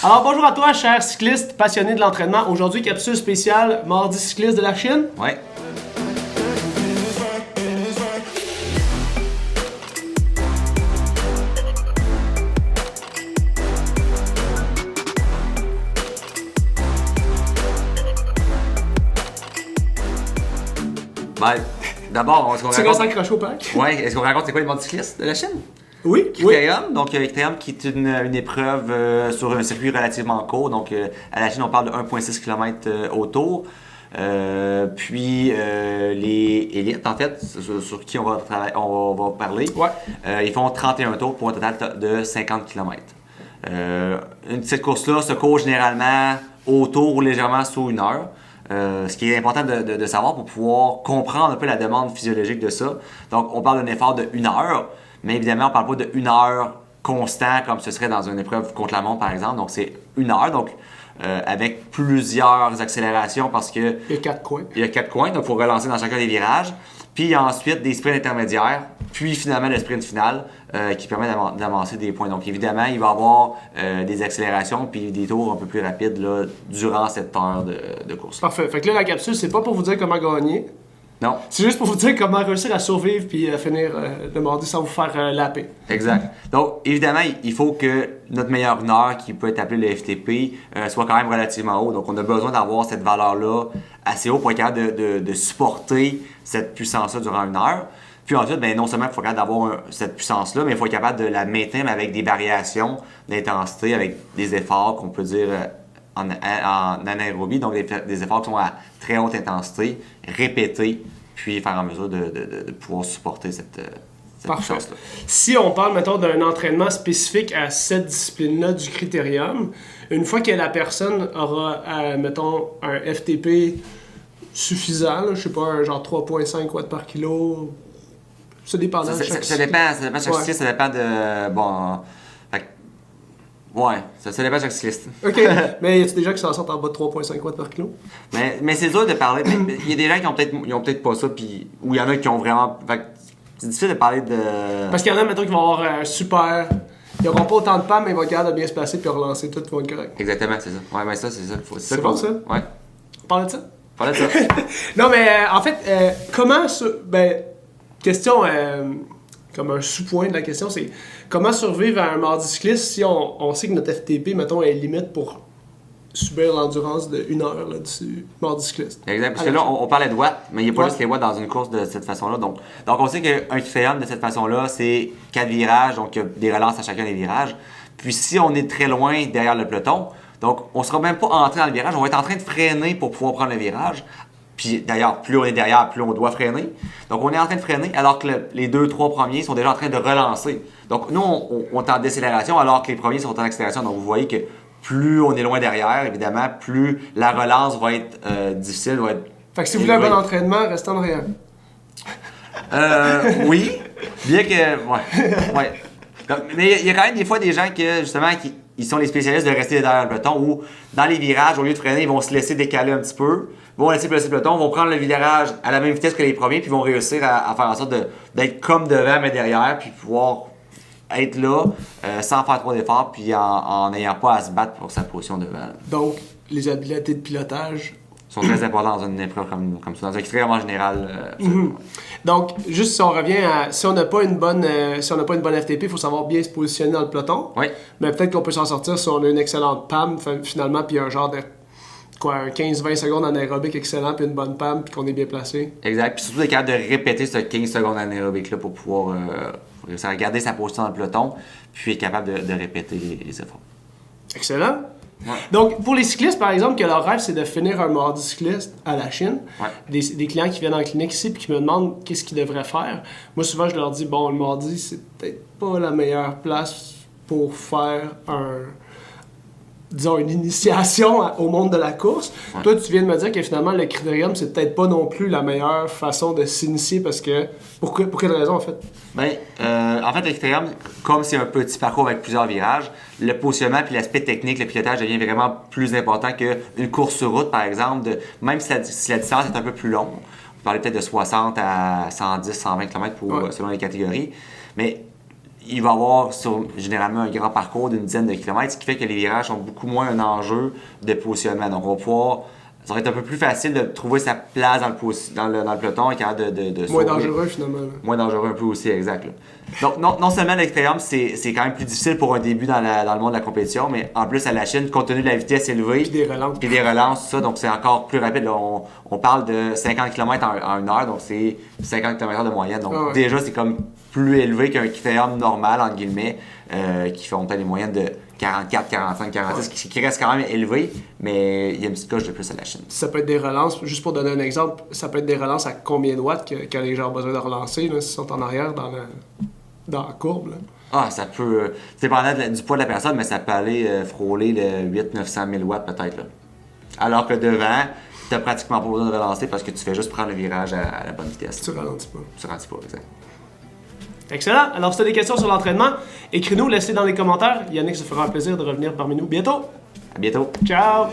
Alors bonjour à toi, cher cycliste passionné de l'entraînement. Aujourd'hui, capsule spéciale Mardi cycliste de la Chine. Ouais. Ben, d'abord, est-ce qu'on C'est raconte... quoi ça accroché au pack? Ouais, est-ce qu'on raconte c'est quoi les Mardi cyclistes de la Chine? Oui, Critérium, donc Critérium qui est une épreuve sur un circuit relativement court. Donc à la Chine, on parle de 1,6 km autour. Puis les élites, en fait, sur qui on va parler, ils font 31 tours pour un total de 50 km. Cette course-là se court généralement autour ou légèrement sous une heure. Ce qui est important de savoir pour pouvoir comprendre un peu la demande physiologique de ça. Donc, on parle d'un effort de 1 heure, mais évidemment, on ne parle pas de 1 heure constant comme ce serait dans une épreuve contre la montre, par exemple. Donc, c'est 1 heure, donc avec plusieurs accélérations parce que... Il y a 4 coins. Il y a 4 coins, donc il faut relancer dans chacun des virages. Puis, il y a ensuite des sprints intermédiaires, puis finalement le sprint final qui permet d'avancer des points. Donc, évidemment, il va y avoir des accélérations puis des tours un peu plus rapides là, durant cette heure de course. Parfait. Fait que là, la capsule, c'est pas pour vous dire comment gagner. Non. C'est juste pour vous dire comment réussir à survivre puis finir le mardi sans vous faire laper. Exact. Donc, évidemment, il faut que notre meilleur heure, qui peut être appelé le FTP, soit quand même relativement haut. Donc, on a besoin d'avoir cette valeur-là assez haut pour être capable de supporter cette puissance-là durant 1 heure. Puis ensuite, bien, non seulement il faut être capable d'avoir cette puissance-là, mais il faut être capable de la maintenir avec des variations d'intensité, avec des efforts qu'on peut dire en anaérobie, donc des efforts qui sont à très haute intensité, répétés, puis faire en mesure de pouvoir supporter cette puissance-là. Si on parle, mettons, d'un entraînement spécifique à cette discipline-là du critérium, une fois que la personne aura, mettons, un FTP suffisant, là, je sais pas, un genre 3,5 watts par kilo, ça dépend de chaque ça dépend de chaque cycliste, ça dépend de... Bon... Ouais, ça dépend de chaque cycliste. OK, mais y a-t-il des gens qui s'en sortent en bas de 3,5 watts par kilo? Mais c'est dur de parler. Il y a des gens qui ont peut-être pas ça, puis ou il y en a qui ont vraiment... Fait que c'est difficile de parler de... Parce qu'il y en a, mettons, qui vont avoir un super... Ils n'auront pas autant de PAM, mais ils vont être capables de bien se placer puis relancer tout, vont être correct. Exactement, c'est ça. Ouais, mais ça, c'est ça qu'il faut. C'est bon, ça? Ouais. On parle de ça? On parle de ça. Non, mais en fait, comment... Ben, question... comme un sous-point de la question, c'est comment survivre à un mardi cycliste si on sait que notre FTP, mettons, est limite pour subir l'endurance de 1 heure là, du mardi cycliste. Exact, parce que là, on parlait de watts, mais il n'y a pas juste les watts dans une course de cette façon-là. Donc on sait qu'un critérium de cette façon-là, c'est 4 virages, donc il y a des relances à chacun des virages. Puis si on est très loin derrière le peloton, donc on ne sera même pas entré dans le virage, on va être en train de freiner pour pouvoir prendre le virage. Puis d'ailleurs, plus on est derrière, plus on doit freiner. Donc on est en train de freiner alors que les 2-3 premiers sont déjà en train de relancer. Donc nous, on est en décélération alors que les premiers sont en accélération. Donc vous voyez que plus on est loin derrière, évidemment, plus la relance va être difficile. Fait que si vous voulez un bon entraînement, restez en arrière. Oui, bien que... Ouais. Donc, mais il y a quand même des fois des gens que, justement, ils sont les spécialistes de rester derrière le peloton ou dans les virages, au lieu de freiner, ils vont se laisser décaler un petit peu, vont laisser placer le peloton, vont prendre le virage à la même vitesse que les premiers, puis vont réussir à faire en sorte d'être comme devant mais derrière, puis pouvoir être là sans faire trop d'efforts, puis en n'ayant pas à se battre pour sa position devant. Donc, les habiletés de pilotage sont très importantes dans une épreuve comme ça, dans un critérium en général. Donc, juste si on revient à... Si on n'a pas une bonne FTP, il faut savoir bien se positionner dans le peloton. Oui. Mais peut-être qu'on peut s'en sortir si on a une excellente PAM, finalement, puis un genre de... un 15-20 secondes anaérobique excellent, puis une bonne PAM, puis qu'on est bien placé. Exact. Puis surtout, d'être capable de répéter ce 15 secondes anaérobique-là pour pouvoir réussir à garder sa position dans le peloton, puis être capable de répéter les efforts. Excellent. Ouais. Donc, pour les cyclistes, par exemple, que leur rêve, c'est de finir un mardi cycliste à la Chine, des clients qui viennent en clinique ici et qui me demandent qu'est-ce qu'ils devraient faire. Moi, souvent, je leur dis, bon, le mardi, c'est peut-être pas la meilleure place pour faire disons, une initiation au monde de la course. Ouais. Toi, tu viens de me dire que finalement, le critérium, c'est peut-être pas non plus la meilleure façon de s'initier parce que... Pour quelle raison, en fait? Bien, en fait, le critérium, comme c'est un petit parcours avec plusieurs virages, le positionnement puis l'aspect technique, le pilotage devient vraiment plus important qu'une course sur route, par exemple, même si la distance est un peu plus longue. On parlait peut-être de 60 à 110, 120 km selon les catégories. Mais il va avoir généralement un grand parcours d'une dizaine de kilomètres, ce qui fait que les virages sont beaucoup moins un enjeu de positionnement. Donc, on va pouvoir. Ça va être un peu plus facile de trouver sa place dans le peloton et capable de moins dangereux, finalement. Là. Moins dangereux un peu aussi, exact. Là. Donc, non seulement l'expérience, c'est quand même plus difficile pour un début dans le monde de la compétition, mais en plus, à la Chine, compte tenu de la vitesse élevée. Puis des relances. Tout ça, donc c'est encore plus rapide. Là, on parle de 50 km en 1 heure, donc c'est 50 km/h de moyenne. Donc, déjà, c'est comme plus élevé qu'un critérium normal, entre guillemets, qui font peut-être des moyennes de 44, 45, 46, qui reste quand même élevé, mais il y a une petite coche de plus à la Chine. Ça peut être des relances, juste pour donner un exemple, ça peut être des relances à combien de watts que les gens ont besoin de relancer, là, s'ils sont en arrière dans la courbe. Là. Ah, ça peut. C'est dépendant du poids de la personne, mais ça peut aller frôler le 800-900 000 watts peut-être. Là. Alors que devant, tu n'as pratiquement pas besoin de relancer parce que tu fais juste prendre le virage à la bonne vitesse. Tu ralentis pas. Tu ralentis pas, exact. Excellent. Alors, si tu as des questions sur l'entraînement, écris-nous, laisse-les dans les commentaires. Yannick se fera un plaisir de revenir parmi nous bientôt. À bientôt. Ciao!